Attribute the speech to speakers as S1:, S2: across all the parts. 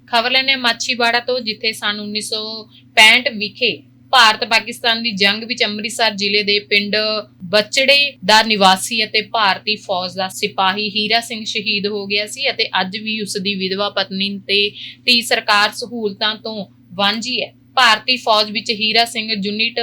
S1: ਖਬਰ ਲੈਣੇ ਮਾਛੀਵਾੜਾ ਤੋਂ, ਜਿੱਥੇ ਸਨ 1965 ਵਿਖੇ ਭਾਰਤ ਪਾਕਿਸਤਾਨ ਦੀ ਜੰਗ ਵਿੱਚ ਅੰਮ੍ਰਿਤਸਰ ਜ਼ਿਲ੍ਹੇ ਦੇ ਪਿੰਡ ਬਚੜੇ ਦਾ ਨਿਵਾਸੀ ਅਤੇ ਭਾਰਤੀ ਫੌਜ ਦਾ ਸਿਪਾਹੀ ਹੀਰਾ ਸਿੰਘ ਸ਼ਹੀਦ ਹੋ ਗਿਆ ਸੀ ਅਤੇ ਅੱਜ ਵੀ ਉਸ ਦੀ ਵਿਧਵਾ ਪਤਨੀ ਤੇ ਧੀ ਸਰਕਾਰ ਸਹੂਲਤਾਂ ਤੋਂ ਵਾਂਝੀ ਹੈ। ਭਾਰਤੀ ਫੌਜ ਵਿੱਚ ਹੀਰਾ ਸਿੰਘ ਯੂਨਿਟ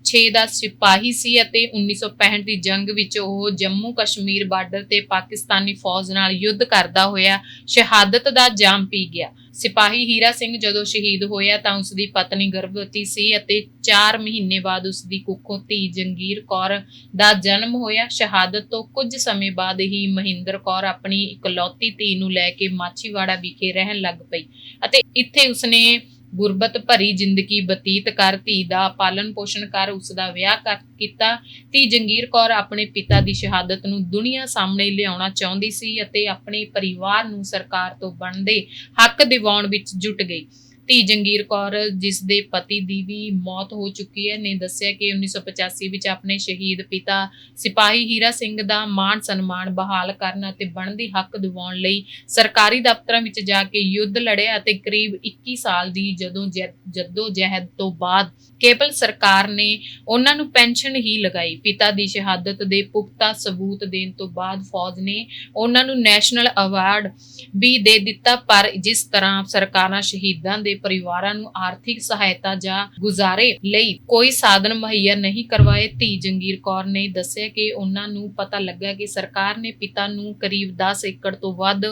S1: 6 ਦਾ ਸਿਪਾਹੀ ਸੀ ਅਤੇ 1965 ਦੀ ਜੰਗ ਵਿੱਚ ਉਹ ਜੰਮੂ ਕਸ਼ਮੀਰ ਬਾਰਡਰ ਤੇ ਪਾਕਿਸਤਾਨੀ ਫੌਜ ਨਾਲ ਯੁੱਧ ਕਰਦਾ ਹੋਇਆ ਸ਼ਹਾਦਤ ਦਾ ਜਾਮ ਪੀ ਗਿਆ। ਸਿਪਾਹੀ ਹੀਰਾ ਸਿੰਘ ਜਦੋਂ ਸ਼ਹੀਦ ਹੋਇਆ ਤਾਂ ਉਸ ਦੀ ਪਤਨੀ ਗਰਭਵਤੀ ਸੀ ਅਤੇ 4 ਮਹੀਨੇ ਬਾਅਦ ਉਸ ਦੀ ਕੁੱਖੋਂ ਧੀ ਜੰਗੀਰ ਕੌਰ ਦਾ ਜਨਮ ਹੋਇਆ। ਸ਼ਹਾਦਤ ਤੋਂ ਕੁਝ ਸਮੇਂ ਬਾਅਦ ਹੀ ਮਹਿੰਦਰ ਕੌਰ ਆਪਣੀ ਇਕਲੌਤੀ ਧੀ ਨੂੰ ਲੈ ਕੇ ਮਾਛੀਵਾੜਾ ਵਿਖੇ ਰਹਿਣ ਲੱਗ ਪਈ ਅਤੇ ਇੱਥੇ ਉਸਨੇ ਗੁਰਬਤ ਭਰੀ ਜ਼ਿੰਦਗੀ ਬਤੀਤ ਕਰ ਧੀ ਦਾ ਪਾਲਣ ਪੋਸ਼ਣ ਕਰ ਉਸ ਦਾ ਵਿਆਹ ਕੀਤਾ। ਧੀ ਜੰਗੀਰ ਕੌਰ ਆਪਣੇ ਪਿਤਾ ਦੀ ਸ਼ਹਾਦਤ ਨੂੰ ਦੁਨੀਆ ਸਾਹਮਣੇ ਲਿਆਉਣਾ ਚਾਹੁੰਦੀ ਸੀ ਅਤੇ ਆਪਣੇ ਪਰਿਵਾਰ ਨੂੰ ਸਰਕਾਰ ਤੋਂ ਬਣਦੇ ਹੱਕ ਦਿਵਾਉਣ ਵਿੱਚ ਜੁਟ ਗਈ। ਧੀ ਜੰਗੀਰ ਕੌਰ, ਜਿਸ ਦੇ ਪਤੀ ਦੀ ਵੀ ਮੌਤ ਹੋ ਚੁੱਕੀ ਹੈ, ਨੇ ਦੱਸਿਆ ਕਿ 1985 ਵਿੱਚ ਆਪਣੇ ਸ਼ਹੀਦ ਪਿਤਾ ਸਿਪਾਹੀ ਹੀਰਾ ਸਿੰਘ ਦਾ ਮਾਣ ਸਨਮਾਨ ਬਹਾਲ ਕਰਨ ਅਤੇ ਬਣਦੀ ਹੱਕ ਦਿਵਾਉਣ ਲਈ ਸਰਕਾਰੀ ਦਫ਼ਤਰਾਂ ਵਿੱਚ ਜਾ ਕੇ ਯੁੱਧ ਲੜਿਆ ਅਤੇ ਕਰੀਬ 21 ਸਾਲ ਦੀ ਜਹਿਦ ਤੋਂ ਬਾਅਦ ਕੇਵਲ ਸਰਕਾਰ ਨੇ ਉਹਨਾਂ ਨੂੰ ਪੈਨਸ਼ਨ ਹੀ ਲਗਾਈ। ਪਿਤਾ ਦੀ ਸ਼ਹਾਦਤ ਦੇ ਪੁਖਤਾ ਸਬੂਤ ਦੇਣ ਤੋਂ ਬਾਅਦ ਫੌਜ ਨੇ ਉਹਨਾਂ ਨੂੰ ਨੈਸ਼ਨਲ ਅਵਾਰਡ ਵੀ ਦੇ ਦਿੱਤਾ, ਪਰ ਜਿਸ ਤਰ੍ਹਾਂ ਸਰਕਾਰਾਂ ਸ਼ਹੀਦਾਂ ਦੇ ਪਰਿਵਾਰਾਂ ਨੂੰ ਆਰਥਿਕ ਸਹਾਇਤਾ ਜਾਂ ਗੁਜ਼ਾਰੇ ਲਈ ਕੋਈ ਸਾਧਨ ਮੁਹੱਈਆ ਨਹੀਂ ਕਰਵਾਏ। ਧੀ ਜੰਗੀਰ ਕੌਰ ਨੇ ਦੱਸਿਆ ਕਿ ਉਹਨਾਂ ਨੂੰ ਪਤਾ ਲੱਗਾ ਕਿ ਸਰਕਾਰ ਨੇ ਪਿਤਾ ਨੂੰ ਕਰੀਬ 10 ਏਕੜ ਤੋਂ ਵੱਧ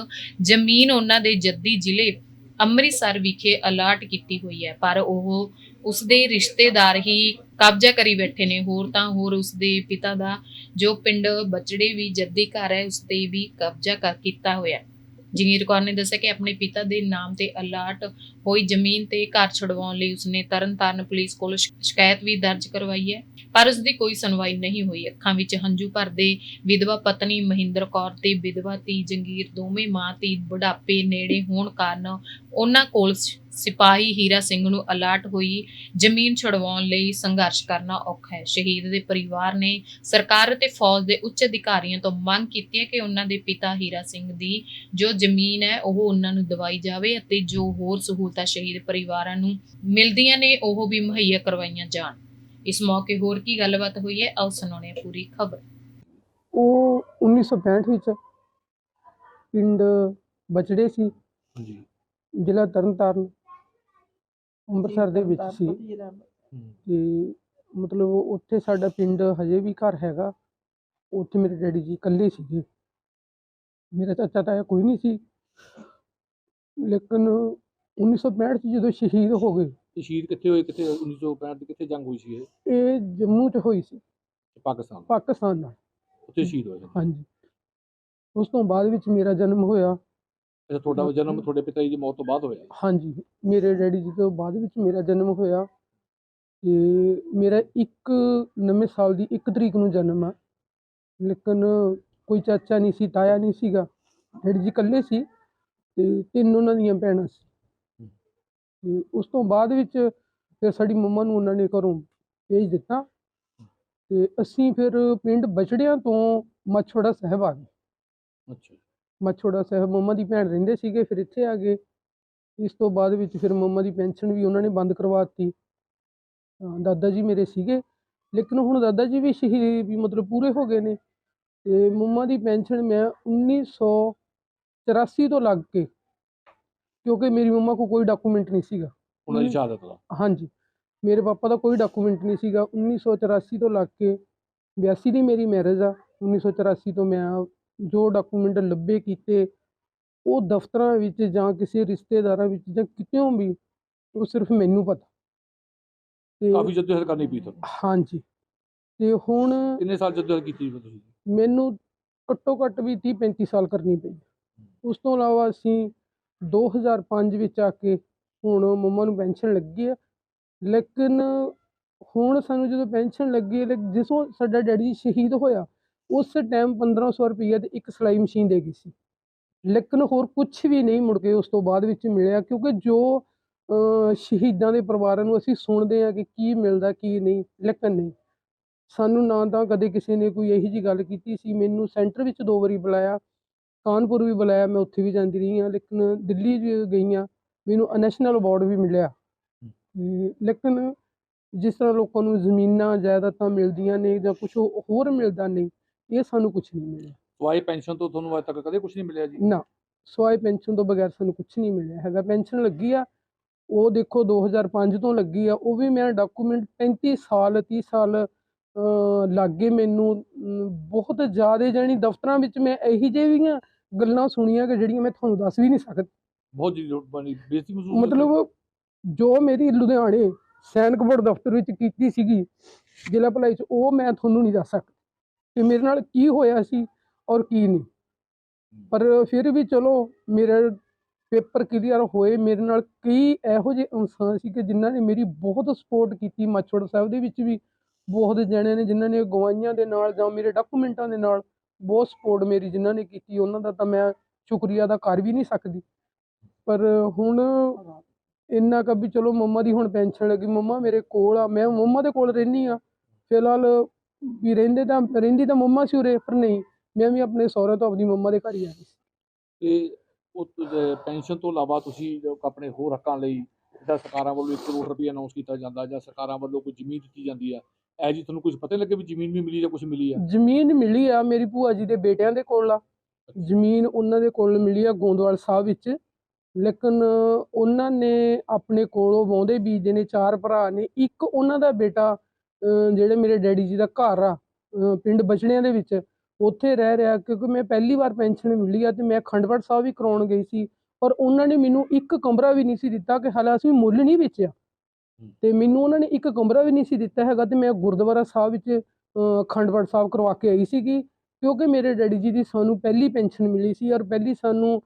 S1: ਜ਼ਮੀਨ ਉਹਨਾਂ ਦੇ ਜੱਦੀ ਜ਼ਿਲ੍ਹੇ ਅੰਮ੍ਰਿਤਸਰ ਵਿਖੇ ਅਲਾਟ ਕੀਤੀ ਹੋਈ ਹੈ, ਪਰ ਉਹ ਉਸਦੇ ਰਿਸ਼ਤੇਦਾਰ ਹੀ ਕਬਜ਼ਾ ਕਰੀ ਬੈਠੇ ਨੇ। ਹੋਰ ਤਾਂ ਹੋਰ ਉਸਦੇ ਪਿਤਾ ਦਾ ਜੋ ਪਿੰਡ ਬਚੜੇ ਵੀ ਜੱਦੀ ਘਰ ਹੈ, ਉਸ ਤੇ ਵੀ ਕਬਜ਼ਾ ਕੀਤਾ ਹੋਇਆ। ਜੰਗੀਰ ਕੌਰ ਨੇ ਦੱਸਿਆ ਕਿ ਆਪਣੇ ਪਿਤਾ ਦੇ ਨਾਮ ਤੇ ਅਲਾਟ ਹੋਈ ਜ਼ਮੀਨ ਤੇ ਘਰ ਛੁਡਵਾਉਣ ਲਈ ਉਸਨੇ ਤਰਨਤਾਰਨ ਪੁਲਿਸ ਕੋਲ ਸ਼ਿਕਾਇਤ ਵੀ ਦਰਜ ਕਰਵਾਈ ਹੈ, ਪਰ ਉਸਦੀ ਕੋਈ ਸੁਣਵਾਈ ਨਹੀਂ ਹੋਈ। ਅੱਖਾਂ ਵਿੱਚ ਹੰਝੂ ਭਰਦੇ ਵਿਧਵਾ ਪਤਨੀ ਮਹਿੰਦਰ ਕੌਰ ਤੇ ਵਿਧਵਾ ਧੀ ਜੰਗੀਰ ਦੋਵੇਂ ਮਾਂ ਧੀ ਬੁਢਾਪੇ ਨੇੜੇ ਹੋਣ ਕਾਰਨ ਉਹਨਾਂ ਕੋਲ ਸਿਪਾਹੀ ਹੀਰਾ ਸਿੰਘ ਨੂੰ ਅਲਾਟ ਹੋਈ ਜ਼ਮੀਨ ਛੁਡਵਾਉਣ ਲਈ ਸੰਘਰਸ਼ ਕਰਨਾ ਔਖਾ ਹੈ। ਸ਼ਹੀਦ ਦੇ ਪਰਿਵਾਰ ਨੇ ਸਰਕਾਰ ਅਤੇ ਫੌਜ ਦੇ ਉੱਚ ਅਧਿਕਾਰੀਆਂ ਤੋਂ ਮੰਗ ਕੀਤੀ ਹੈ ਕਿ ਉਹਨਾਂ ਦੇ ਪਿਤਾ ਹੀਰਾ ਸਿੰਘ ਦੀ ਜੋ ਜ਼ਮੀਨ ਹੈ ਉਹ ਉਹਨਾਂ ਨੂੰ ਦਿਵਾਈ ਜਾਵੇ ਅਤੇ ਜੋ ਹੋਰ ਸਹੂਲਤਾਂ ਸ਼ਹੀਦ ਪਰਿਵਾਰਾਂ ਨੂੰ ਮਿਲਦੀਆਂ ਨੇ ਉਹ ਵੀ ਮੁਹੱਈਆ ਕਰਵਾਈਆਂ ਜਾਣ। ਇਸ ਮੌਕੇ ਹੋਰ ਕੀ ਗੱਲਬਾਤ ਹੋਈ ਹੈ, ਆਓ ਸੁਣਾਉਂਦੇ ਹਾਂ ਪੂਰੀ ਖਬਰ।
S2: ਉਹ 1965 ਵਿੱਚ ਪਿੰਡ ਬਚੜੇ ਸੀ, ਜ਼ਿਲ੍ਹਾ ਤਰਨਤਾਰਨ ਅੰਮ੍ਰਿਤਸਰ ਦੇ ਵਿੱਚ ਸੀ ਤੇ ਮਤਲਬ ਉੱਥੇ ਸਾਡਾ ਪਿੰਡ ਹਜੇ ਵੀ ਘਰ ਹੈਗਾ। ਉੱਥੇ ਮੇਰੇ ਡੈਡੀ ਜੀ ਇਕੱਲੇ ਸੀਗੇ, ਮੇਰਾ ਚਾਚਾ ਤਾਇਆ ਕੋਈ ਨਹੀਂ ਸੀ। ਲੇਕਿਨ 1965 'ਚ ਜਦੋਂ ਸ਼ਹੀਦ ਹੋ ਗਏ।
S3: ਸ਼ਹੀਦ ਕਿੱਥੇ ਹੋਏ? ਕਿੱਥੇ 1965 ਦੀ ਕਿੱਥੇ ਜੰਗ ਹੋਈ ਸੀ?
S2: ਇਹ ਜੰਮੂ 'ਚ ਹੋਈ ਸੀ, ਪਾਕਿਸਤਾਨ ਨਾਲ।
S3: ਉੱਥੇ ਸ਼ਹੀਦ ਹੋਏ?
S2: ਹਾਂਜੀ। ਉਸ ਤੋਂ ਬਾਅਦ ਵਿੱਚ ਮੇਰਾ ਜਨਮ ਹੋਇਆ।
S3: ਅੱਛਾ, ਤੁਹਾਡਾ ਜਨਮ ਤੁਹਾਡੇ ਪਿਤਾ ਜੀ ਦੀ ਮੌਤ ਤੋਂ ਬਾਅਦ ਹੋਇਆ?
S2: ਹਾਂਜੀ, ਮੇਰੇ ਡੈਡੀ ਜੀ ਤੋਂ ਬਾਅਦ ਵਿੱਚ ਮੇਰਾ ਜਨਮ ਹੋਇਆ ਤੇ ਮੇਰਾ 1 ਨਵੇਂ ਸਾਲ ਦੀ 1 ਤਰੀਕ ਨੂੰ ਜਨਮ ਆ। ਲੇਕਿਨ ਕੋਈ ਚਾਚਾ ਨਹੀਂ ਸੀ, ਤਾਇਆ ਨਹੀਂ ਸੀਗਾ। ਡੈਡੀ ਜੀ ਇਕੱਲੇ ਸੀ ਤੇ 3 ਉਹਨਾਂ ਦੀਆਂ ਭੈਣਾਂ ਸੀ। ਤੇ ਉਸ ਤੋਂ ਬਾਅਦ ਵਿੱਚ ਫਿਰ ਸਾਡੀ ਮੰਮਾ ਨੂੰ ਉਹਨਾਂ ਨੇ ਘਰੋਂ ਭੇਜ ਦਿੱਤਾ ਤੇ ਅਸੀਂ ਫਿਰ ਪਿੰਡ ਬਚੜਿਆਂ ਤੋਂ ਮਾਛੋੜਾ ਸਾਹਿਬ ਆ ਗਏ।
S3: ਅੱਛਾ।
S2: ਮਾਛੋੜਾ ਸਾਹਿਬ ਮੰਮਾ ਦੀ ਭੈਣ ਰਹਿੰਦੇ ਸੀਗੇ, ਫਿਰ ਇੱਥੇ ਆ ਗਏ। ਇਸ ਤੋਂ ਬਾਅਦ ਵਿੱਚ ਫਿਰ ਮੰਮਾ ਦੀ ਪੈਨਸ਼ਨ ਵੀ ਉਹਨਾਂ ਨੇ ਬੰਦ ਕਰਵਾ ਦਿੱਤੀ। ਦਾਦਾ ਜੀ ਮੇਰੇ ਸੀਗੇ, ਲੇਕਿਨ ਹੁਣ ਦਾਦਾ ਜੀ ਵੀ ਸ਼ਹੀਦ ਵੀ ਮਤਲਬ ਪੂਰੇ ਹੋ ਗਏ ਨੇ ਤੇ ਮੰਮਾ ਦੀ ਪੈਨਸ਼ਨ ਮੈਂ 1984 ਤੋਂ ਲੱਗ ਕੇ, ਕਿਉਂਕਿ ਮੇਰੀ ਮੰਮਾ ਕੋਲ ਕੋਈ ਡਾਕੂਮੈਂਟ ਨਹੀਂ ਸੀਗਾ
S3: ਉਹਨਾਂ ਦੀ ਸ਼ਹਾਦਤ ਦਾ।
S2: ਹਾਂਜੀ, ਮੇਰੇ ਪਾਪਾ ਦਾ ਕੋਈ ਡਾਕੂਮੈਂਟ ਨਹੀਂ ਸੀਗਾ। 1984 ਤੋਂ ਲੱਗ ਕੇ 82 ਦੀ ਮੇਰੀ ਮੈਰਿਜ ਆ। 1984 ਤੋਂ ਮੈਂ ਜੋ ਡਾਕੂਮੈਂਟ ਲੱਭੇ ਕੀਤੇ ਉਹ ਦਫ਼ਤਰਾਂ ਵਿੱਚ ਜਾਂ ਕਿਸੇ ਰਿਸ਼ਤੇਦਾਰਾਂ ਵਿੱਚ ਜਾਂ ਕਿਤਿਓਂ ਵੀ, ਉਹ ਸਿਰਫ ਮੈਨੂੰ ਪਤਾ। ਤੇ
S3: ਕਾਫੀ ਜਦੋਜਹਿਦ ਕਰਨੀ ਪਈ ਤੁਹਾਨੂੰ?
S2: ਹਾਂਜੀ। ਤੇ ਹੁਣ
S3: ਕਿੰਨੇ ਸਾਲ ਜਦੋਜਹਿਦ ਕੀਤੀ ਤੁਸੀਂ?
S2: ਮੈਨੂੰ ਘੱਟੋ ਘੱਟ ਵੀ 30-35 ਸਾਲ ਕਰਨੀ ਪਈ। ਉਸ ਤੋਂ ਇਲਾਵਾ ਅਸੀਂ 2005 ਵਿੱਚ ਆ ਕੇ ਹੁਣ ਮੰਮਾ ਨੂੰ ਪੈਨਸ਼ਨ ਲੱਗੀ ਹੈ, ਲੇਕਿਨ ਹੁਣ ਸਾਨੂੰ ਜਦੋਂ ਪੈਨਸ਼ਨ ਲੱਗੀ ਹੈ, ਜਿਸੋਂ ਸਾਡਾ ਡੈਡੀ ਸ਼ਹੀਦ ਹੋਇਆ ਉਸ ਟਾਈਮ 1500 ਰੁਪਈਆ ਤੇ ਇੱਕ ਸਿਲਾਈ ਮਸ਼ੀਨ ਦੇ ਗਈ ਸੀ। ਲੇਕਿਨ ਹੋਰ ਕੁਛ ਵੀ ਨਹੀਂ ਮੁੜ ਕੇ ਉਸ ਤੋਂ ਬਾਅਦ ਵਿੱਚ ਮਿਲਿਆ, ਕਿਉਂਕਿ ਜੋ ਸ਼ਹੀਦਾਂ ਦੇ ਪਰਿਵਾਰਾਂ ਨੂੰ ਅਸੀਂ ਸੁਣਦੇ ਹਾਂ ਕਿ ਕੀ ਮਿਲਦਾ ਕੀ ਨਹੀਂ, ਲੇਕਿਨ ਨਹੀਂ, ਸਾਨੂੰ ਨਾ ਤਾਂ ਕਦੇ ਕਿਸੇ ਨੇ ਕੋਈ ਇਹੋ ਜਿਹੀ ਗੱਲ ਕੀਤੀ ਸੀ। ਮੈਨੂੰ ਸੈਂਟਰ ਵਿੱਚ 2 ਵਾਰੀ ਬੁਲਾਇਆ, ਕਾਨਪੁਰ ਵੀ ਬੁਲਾਇਆ, ਮੈਂ ਉੱਥੇ ਵੀ ਜਾਂਦੀ ਰਹੀ ਹਾਂ, ਲੇਕਿਨ ਦਿੱਲੀ ਗਈ ਹਾਂ ਮੈਨੂੰ ਨੈਸ਼ਨਲ ਅਵਾਰਡ ਵੀ ਮਿਲਿਆ। ਲੇਕਿਨ ਜਿਸ ਤਰ੍ਹਾਂ ਲੋਕਾਂ ਨੂੰ ਜ਼ਮੀਨਾਂ ਜਾਇਦਾਦਾਂ ਮਿਲਦੀਆਂ ਨੇ ਜਾਂ ਕੁਛ ਹੋਰ ਮਿਲਦਾ ਨਹੀਂ, ਇਹ ਸਾਨੂੰ ਕੁਛ ਨਹੀਂ ਮਿਲਿਆ।
S3: ਸਵਾਈ ਪੈਨਸ਼ਨ ਤੋਂ ਤੁਹਾਨੂੰ ਅੱਜ ਤੱਕ ਕਦੇ ਕੁਝ ਨਹੀਂ ਮਿਲਿਆ ਜੀ?
S2: ਨਾ, ਸਿਵਾਏ ਪੈਨਸ਼ਨ ਤੋਂ ਬਗੈਰ ਸਾਨੂੰ ਕੁਛ ਨਹੀਂ ਮਿਲਿਆ ਹੈਗਾ। ਪੈਨਸ਼ਨ ਲੱਗੀ ਆ, ਉਹ ਦੇਖੋ 2005 ਤੋਂ ਲੱਗੀ ਆ, ਉਹ ਵੀ ਮੈਂ ਡਾਕੂਮੈਂਟ 35 ਸਾਲ 30 ਸਾਲ ਲੱਗ ਗਏ ਮੈਨੂੰ। ਬਹੁਤ ਜ਼ਿਆਦਾ ਜਾਣੀ ਦਫ਼ਤਰਾਂ ਵਿੱਚ ਮੈਂ ਇਹੋ ਜਿਹੀਆਂ ਗੱਲਾਂ ਸੁਣੀਆਂ ਕਿ ਜਿਹੜੀਆਂ ਮੈਂ ਤੁਹਾਨੂੰ ਦੱਸ ਵੀ ਨਹੀਂ ਸਕਦਾ।
S3: ਬਹੁਤ ਜੀ ਬਣੀ ਬੇਇੱਜ਼ਤੀ ਮਹਿਸੂਸ ਹੋਈ?
S2: ਮਤਲਬ ਜੋ ਮੇਰੀ ਲੁਧਿਆਣੇ ਸੈਨਿਕ ਬੋਰਡ ਦਫ਼ਤਰ ਵਿੱਚ ਕੀਤੀ ਸੀਗੀ ਜ਼ਿਲ੍ਹਾ ਭਲਾਈ 'ਚ, ਉਹ ਮੈਂ ਤੁਹਾਨੂੰ ਨਹੀਂ ਦੱਸ ਸਕਦਾ ਕਿ ਮੇਰੇ ਨਾਲ ਕੀ ਹੋਇਆ ਸੀ ਔਰ ਕੀ ਨਹੀਂ। ਪਰ ਫਿਰ ਵੀ ਚਲੋ ਮੇਰੇ ਪੇਪਰ ਕਲੀਅਰ ਹੋਏ। ਮੇਰੇ ਨਾਲ ਕਈ ਇਹੋ ਜਿਹੇ ਇਨਸਾਨ ਸੀ ਕਿ ਜਿਨ੍ਹਾਂ ਨੇ ਮੇਰੀ ਬਹੁਤ ਸਪੋਰਟ ਕੀਤੀ। ਮਾਛੋੜ ਸਾਹਿਬ ਦੇ ਵਿੱਚ ਵੀ ਬਹੁਤ ਜਣਿਆਂ ਨੇ ਜਿਨ੍ਹਾਂ ਨੇ ਗਵਾਹੀਆਂ ਦੇ ਨਾਲ ਜਾਂ ਮੇਰੇ ਡਾਕੂਮੈਂਟਾਂ ਦੇ ਨਾਲ ਬਹੁਤ ਸਪੋਰਟ ਮੇਰੀ ਜਿਨ੍ਹਾਂ ਨੇ ਕੀਤੀ, ਉਹਨਾਂ ਦਾ ਤਾਂ ਮੈਂ ਸ਼ੁਕਰੀਆ ਅਦਾ ਕਰ ਵੀ ਨਹੀਂ ਸਕਦੀ। ਪਰ ਹੁਣ ਇੰਨਾ ਕੁ ਵੀ ਚਲੋ ਮੰਮਾ ਦੀ ਹੁਣ ਪੈਨਸ਼ਨ ਲੱਗੀ, ਮੰਮਾ ਮੇਰੇ ਕੋਲ ਆ, ਮੈਂ ਮੰਮਾ ਦੇ ਕੋਲ ਰਹਿੰਦੀ ਹਾਂ ਫਿਲਹਾਲ। ਵੀ ਰਹਿੰਦੀ ਤਾਂ ਮੰਮਾ ਸੀ ਉਰੇ, ਪਰ ਨਹੀਂ, ਮੈਂ ਵੀ ਆਪਣੇ ਸਹੁਰੇ ਤੋਂ ਆਪਣੀ ਮੰਮਾ ਦੇ ਘਰ ਹੀ ਆ ਗਈ ਸੀ।
S3: ਤੇ ਉਹ ਪੈਨਸ਼ਨ ਤੋਂ ਇਲਾਵਾ ਤੁਸੀਂ ਜੋ ਆਪਣੇ ਹੋਰ ਹੱਕਾਂ ਲਈ ਜਿੱਦਾਂ ਸਰਕਾਰਾਂ ਵੱਲੋਂ 1 ਕਰੋੜ ਰੁਪਏ ਅਨਾਉਂਸ ਕੀਤਾ ਜਾਂਦਾ ਜਾਂ ਸਰਕਾਰਾਂ ਵੱਲੋਂ ਕੋਈ ਜ਼ਮੀਨ ਦਿੱਤੀ ਜਾਂਦੀ ਆ, ਇਹ ਜੀ ਤੁਹਾਨੂੰ ਕੁਝ ਪਤਾ ਨਹੀਂ ਲੱਗੇ ਵੀ ਜ਼ਮੀਨ ਵੀ ਮਿਲੀ ਜਾਂ ਕੁਝ ਮਿਲੀ ਆ?
S2: ਜ਼ਮੀਨ ਮਿਲੀ ਆ, ਮੇਰੀ ਭੂਆ ਜੀ ਦੇ ਬੇਟਿਆਂ ਦੇ ਕੋਲ ਆ ਜ਼ਮੀਨ, ਉਹਨਾਂ ਦੇ ਕੋਲ ਮਿਲੀ ਆ ਗੋਂਦਵਾਲ ਸਾਹਿਬ ਵਿੱਚ। ਲੇਕਿਨ ਉਹਨਾਂ ਨੇ ਆਪਣੇ ਕੋਲੋਂ ਵਾਹੁੰਦੇ ਬੀਜਦੇ ਨੇ, 4 ਭਰਾ ਨੇ। ਇੱਕ ਉਹਨਾਂ ਦਾ ਬੇਟਾ ਜਿਹੜੇ ਮੇਰੇ ਡੈਡੀ ਜੀ ਦਾ ਘਰ ਆ ਪਿੰਡ ਬਚੜਿਆਂ ਦੇ ਵਿੱਚ, ਉੱਥੇ ਰਹਿ ਰਿਹਾ। ਕਿਉਂਕਿ ਮੈਂ ਪਹਿਲੀ ਵਾਰ ਪੈਨਸ਼ਨ ਮਿਲੀ ਆ ਅਤੇ ਮੈਂ ਅਖੰਡ ਪਾਠ ਸਾਹਿਬ ਵੀ ਕਰਾਉਣ ਗਈ ਸੀ, ਪਰ ਉਹਨਾਂ ਨੇ ਮੈਨੂੰ ਇੱਕ ਕਮਰਾ ਵੀ ਨਹੀਂ ਸੀ ਦਿੱਤਾ ਕਿ ਹਾਲੇ ਅਸੀਂ ਮੁੱਲ ਨਹੀਂ ਵੇਚਿਆ, ਅਤੇ ਮੈਨੂੰ ਉਹਨਾਂ ਨੇ ਇੱਕ ਕਮਰਾ ਵੀ ਨਹੀਂ ਸੀ ਦਿੱਤਾ ਹੈਗਾ। ਅਤੇ ਮੈਂ ਗੁਰਦੁਆਰਾ ਸਾਹਿਬ ਵਿੱਚ ਅਖੰਡ ਪਾਠ ਸਾਹਿਬ ਕਰਵਾ ਕੇ ਆਈ ਸੀਗੀ, ਕਿਉਂਕਿ ਮੇਰੇ ਡੈਡੀ ਜੀ ਦੀ ਸਾਨੂੰ ਪਹਿਲੀ ਪੈਨਸ਼ਨ ਮਿਲੀ ਸੀ ਔਰ ਪਹਿਲੀ ਸਾਨੂੰ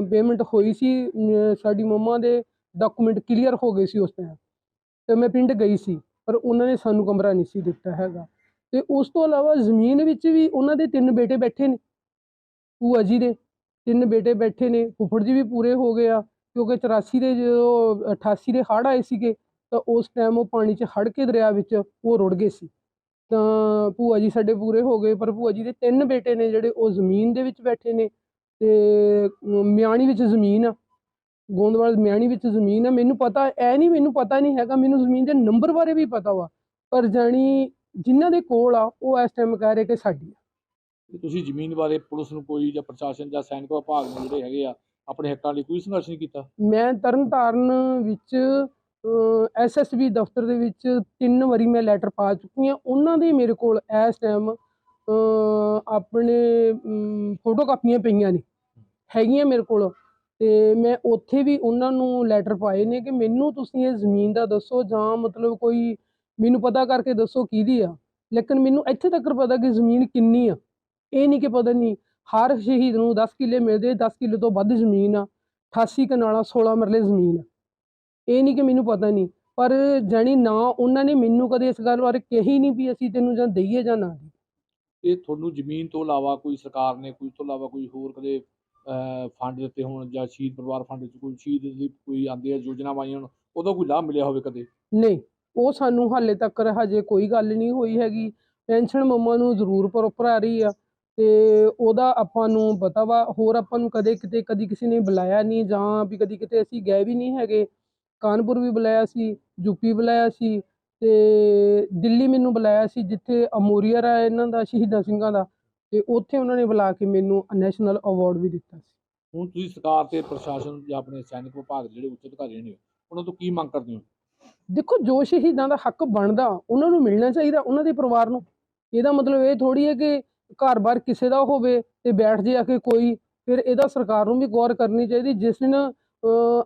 S2: ਪੇਮੈਂਟ ਹੋਈ ਸੀ। ਸਾਡੀ ਮੰਮਾ ਦੇ ਡਾਕੂਮੈਂਟ ਕਲੀਅਰ ਹੋ ਗਏ ਸੀ ਉਸ ਟਾਈਮ, ਅਤੇ ਮੈਂ ਪਿੰਡ ਗਈ ਸੀ, ਪਰ ਉਹਨਾਂ ਨੇ ਸਾਨੂੰ ਕਮਰਾ ਨਹੀਂ ਸੀ ਦਿੱਤਾ ਹੈਗਾ। ਅਤੇ ਉਸ ਤੋਂ ਇਲਾਵਾ ਜ਼ਮੀਨ ਵਿੱਚ ਵੀ ਉਹਨਾਂ ਦੇ 3 ਬੇਟੇ ਬੈਠੇ ਨੇ, ਭੂਆ ਜੀ ਦੇ 3 ਬੇਟੇ ਬੈਠੇ ਨੇ। ਫੁੱਫੜ ਜੀ ਵੀ ਪੂਰੇ ਹੋ ਗਏ ਆ, ਕਿਉਂਕਿ 84 ਦੇ ਜਦੋਂ 88 ਦੇ ਹੜ੍ਹ ਆਏ ਸੀਗੇ ਤਾਂ ਉਸ ਟਾਈਮ ਉਹ ਪਾਣੀ 'ਚ ਹੜ੍ਹ ਕੇ ਦਰਿਆ ਵਿੱਚ ਉਹ ਰੁੜ ਗਏ ਸੀ। ਤਾਂ ਭੂਆ ਜੀ ਸਾਡੇ ਪੂਰੇ ਹੋ ਗਏ, ਪਰ ਭੂਆ ਜੀ ਦੇ 3 ਬੇਟੇ ਨੇ ਜਿਹੜੇ ਉਹ ਜ਼ਮੀਨ ਦੇ ਵਿੱਚ ਬੈਠੇ ਨੇ। ਅਤੇ ਮਿਆਣੀ ਵਿੱਚ ਜ਼ਮੀਨ ਆ, ਗੋਂਦਵਾਲ ਮਿਆਣੀ ਵਿੱਚ ਜ਼ਮੀਨ ਆ। ਮੈਨੂੰ ਪਤਾ ਮੈਨੂੰ ਪਤਾ ਨਹੀਂ ਹੈਗਾ, ਮੈਨੂੰ ਜ਼ਮੀਨ ਦੇ ਨੰਬਰ ਬਾਰੇ ਵੀ ਪਤਾ ਵਾ, ਪਰ ਜਾਣੀ ਜਿਨ੍ਹਾਂ ਦੇ ਕੋਲ ਆ ਉਹ ਇਸ ਟਾਈਮ ਕਹਿ ਰਹੇ ਕਿ ਸਾਡੀ ਆ।
S3: ਤੇ ਤੁਸੀਂ ਜ਼ਮੀਨ ਬਾਰੇ ਪੁਲਿਸ ਨੂੰ ਕੋਈ ਜਾਂ ਪ੍ਰਸ਼ਾਸਨ ਜਾਂ ਸੈਨਿਕ ਵਿਭਾਗ ਨੂੰ ਜਿਹੜੇ ਹੈਗੇ ਆ ਆਪਣੇ ਹੱਕਾਂ ਲਈ ਕੋਈ ਸੰਘਰਸ਼ ਨਹੀਂ ਕੀਤਾ?
S2: ਮੈਂ ਤਰਨਤਾਰਨ ਵਿੱਚ SSB ਦਫ਼ਤਰ ਦੇ ਵਿੱਚ 3 ਵਾਰੀ ਮੈਂ ਲੈਟਰ ਪਾ ਚੁੱਕੀ ਹਾਂ। ਉਹਨਾਂ ਦੇ ਮੇਰੇ ਕੋਲ ਇਸ ਟਾਈਮ ਆਪਣੇ ਫੋਟੋ ਕਾਪੀਆਂ ਪਈਆਂ ਨੇ, ਹੈਗੀਆਂ ਮੇਰੇ ਕੋਲ। ਅਤੇ ਮੈਂ ਉੱਥੇ ਵੀ ਉਹਨਾਂ ਨੂੰ ਲੈਟਰ ਪਾਏ ਨੇ ਕਿ ਮੈਨੂੰ ਤੁਸੀਂ ਇਹ ਜ਼ਮੀਨ ਦਾ ਦੱਸੋ, ਜਾਂ ਮਤਲਬ ਕੋਈ ਮੈਨੂੰ ਪਤਾ ਕਰਕੇ ਦੱਸੋ ਕਿਹਦੀ ਆ। ਲੇਕਿਨ ਮੈਨੂੰ ਇੱਥੇ ਤੱਕ ਪਤਾ ਕਿ ਜ਼ਮੀਨ ਕਿੰਨੀ ਆ, ਇਹ ਨਹੀਂ ਕਿ ਪਤਾ ਨਹੀਂ। ਹਰ ਸ਼ਹੀਦ ਨੂੰ 10 ਕਿੱਲੇ ਮਿਲਦੇ, 10 ਕਿੱਲੇ ਤੋਂ ਵੱਧ ਜ਼ਮੀਨ ਆ, 88 ਕਨਾਲਾਂ 16 ਮਰਲੇ ਜ਼ਮੀਨ ਆ। ਇਹ ਨਹੀਂ ਕਿ ਮੈਨੂੰ ਪਤਾ ਨਹੀਂ, ਪਰ ਜਾਣੀ ਨਾ ਉਹਨਾਂ ਨੇ ਮੈਨੂੰ ਕਦੇ ਇਸ ਗੱਲ ਬਾਰੇ ਕਹੀ ਨਹੀਂ ਵੀ ਅਸੀਂ ਤੈਨੂੰ ਜਾਂ ਦਈਏ ਜਾਂ ਨਾ ਦਈਏ।
S3: ਇਹ ਤੁਹਾਨੂੰ ਜ਼ਮੀਨ ਤੋਂ ਇਲਾਵਾ ਕੋਈ ਸਰਕਾਰ ਨੇ ਕੋਈ ਤੋਂ ਇਲਾਵਾ ਕੋਈ ਹੋਰ ਕਦੇ ਫੰਡ ਦਿੱਤੇ ਹੋਣ ਜਾਂ ਸ਼ਹੀਦ ਪਰਿਵਾਰ ਫੰਡ 'ਚ ਕੋਈ ਸ਼ਹੀਦ ਦੀ ਕੋਈ ਆਉਂਦੀ ਹੈ ਯੋਜਨਾਵਾਂ ਆਈਆਂ ਹੋਣ, ਉਹਦਾ ਕੋਈ ਲਾਭ ਮਿਲਿਆ ਹੋਵੇ ਕਦੇ?
S2: ਨਹੀਂ, ਉਹ ਸਾਨੂੰ ਹਾਲੇ ਤੱਕ ਹਜੇ ਕੋਈ ਗੱਲ ਨਹੀਂ ਹੋਈ ਹੈਗੀ। ਪੈਨਸ਼ਨ ਮੰਮਾ ਨੂੰ ਜ਼ਰੂਰ ਪ੍ਰੋਪਰ ਆ ਰਹੀ ਆ, ਅਤੇ ਉਹਦਾ ਆਪਾਂ ਨੂੰ ਪਤਾ ਵਾ। ਹੋਰ ਆਪਾਂ ਨੂੰ ਕਦੀ ਕਿਸੇ ਨੇ ਬੁਲਾਇਆ ਨਹੀਂ, ਜਾਂ ਵੀ ਕਦੀ ਕਿਤੇ ਅਸੀਂ ਗਏ ਵੀ ਨਹੀਂ ਹੈਗੇ। ਕਾਨਪੁਰ ਵੀ ਬੁਲਾਇਆ ਸੀ, ਯੂਪੀ ਬੁਲਾਇਆ ਸੀ, ਅਤੇ ਦਿੱਲੀ ਮੈਨੂੰ ਬੁਲਾਇਆ ਸੀ ਜਿੱਥੇ ਅਮੋਰੀਅਰ ਆ ਇਹਨਾਂ ਦਾ ਸ਼ਹੀਦਾਂ ਸਿੰਘਾਂ ਦਾ, ਅਤੇ ਉੱਥੇ ਉਹਨਾਂ ਨੇ ਬੁਲਾ ਕੇ ਮੈਨੂੰ ਨੈਸ਼ਨਲ ਅਵਾਰਡ ਵੀ ਦਿੱਤਾ ਸੀ।
S3: ਹੁਣ ਤੁਸੀਂ ਸਰਕਾਰ ਤੇ ਪ੍ਰਸ਼ਾਸਨ ਜਾਂ ਆਪਣੇ ਸੈਨਿਕ ਵਿਭਾਗ ਦੇ ਜਿਹੜੇ ਉੱਚ ਅਧਿਕਾਰੀ ਨੇ ਉਹਨਾਂ ਤੋਂ ਕੀ ਮੰਗ ਕਰਦੇ ਹੋ?
S2: ਦੇਖੋ, ਜੋ ਸ਼ਹੀਦਾਂ ਦਾ ਹੱਕ ਬਣਦਾ ਉਹਨਾਂ ਨੂੰ ਮਿਲਣਾ ਚਾਹੀਦਾ, ਉਹਨਾਂ ਦੇ ਪਰਿਵਾਰ ਨੂੰ। ਇਹਦਾ ਮਤਲਬ ਇਹ ਥੋੜ੍ਹੀ ਹੈ ਕਿ ਘਰ-ਬਾਰ ਕਿਸੇ ਦਾ ਹੋਵੇ ਅਤੇ ਬੈਠ ਜੇ ਆ ਕੇ ਕੋਈ। ਫਿਰ ਇਹਦਾ ਸਰਕਾਰ ਨੂੰ ਵੀ ਗੌਰ ਕਰਨੀ ਚਾਹੀਦੀ। ਜਿਸ ਦਿਨ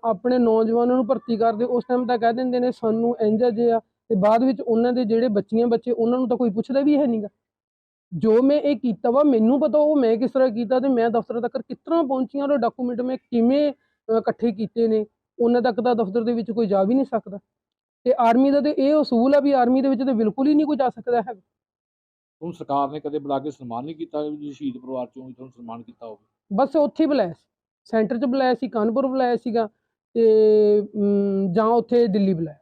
S2: ਆਪਣੇ ਨੌਜਵਾਨਾਂ ਨੂੰ ਭਰਤੀ ਕਰਦੇ ਉਸ ਟਾਈਮ ਤਾਂ ਕਹਿ ਦਿੰਦੇ ਨੇ ਸਾਨੂੰ ਇੰਝ ਜੇ ਆ, ਅਤੇ ਬਾਅਦ ਵਿੱਚ ਉਹਨਾਂ ਦੇ ਜਿਹੜੇ ਬੱਚੇ ਉਹਨਾਂ ਨੂੰ ਤਾਂ ਕੋਈ ਪੁੱਛਦਾ ਵੀ ਹੈ ਨਹੀਂ ਗਾ। ਜੋ ਮੈਂ ਇਹ ਕੀਤਾ ਵਾ ਮੈਨੂੰ ਪਤਾ, ਉਹ ਮੈਂ ਕਿਸ ਤਰ੍ਹਾਂ ਕੀਤਾ ਅਤੇ ਮੈਂ ਦਫ਼ਤਰ ਤੱਕ ਕਿਸ ਤਰ੍ਹਾਂ ਪਹੁੰਚੀ, ਉਹਦੇ ਡਾਕੂਮੈਂਟ ਮੈਂ ਕਿਵੇਂ ਇਕੱਠੇ ਕੀਤੇ ਨੇ, ਉਹਨਾਂ ਤੱਕ ਤਾਂ ਦਫ਼ਤਰ ਦੇ ਵਿੱਚ ਕੋਈ ਜਾ ਵੀ ਨਹੀਂ ਸਕਦਾ। ਅਤੇ ਆਰਮੀ ਦਾ ਤਾਂ ਇਹ ਅਸੂਲ ਆ ਵੀ ਆਰਮੀ ਦੇ ਵਿੱਚ ਤਾਂ ਬਿਲਕੁਲ ਹੀ ਨਹੀਂ ਕੋਈ ਜਾ ਸਕਦਾ ਹੈਗਾ।
S3: ਹੁਣ ਸਰਕਾਰ ਨੇ ਕਦੇ ਬੁਲਾ ਕੇ ਸਨਮਾਨ ਨਹੀਂ ਕੀਤਾ ਵੀ ਸ਼ਹੀਦ ਪਰਿਵਾਰ 'ਚੋਂ ਵੀ ਤੁਹਾਨੂੰ ਸਨਮਾਨ ਕੀਤਾ ਹੋਵੇ?
S2: ਬਸ ਉੱਥੇ ਹੀ ਬੁਲਾਇਆ ਸੀ, ਸੈਂਟਰ 'ਚ ਬੁਲਾਇਆ ਸੀ, ਕਾਨਪੁਰ ਬੁਲਾਇਆ ਸੀਗਾ, ਅਤੇ ਜਾਂ ਉੱਥੇ ਦਿੱਲੀ ਬੁਲਾਇਆ।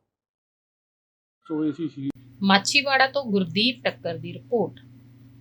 S3: ਸੋ ਇਹ ਸੀ
S1: ਮਾਛੀਵਾੜਾ ਤੋਂ ਗੁਰਦੀਪ ਟੱਕਰ ਦੀ ਰਿਪੋਰਟ।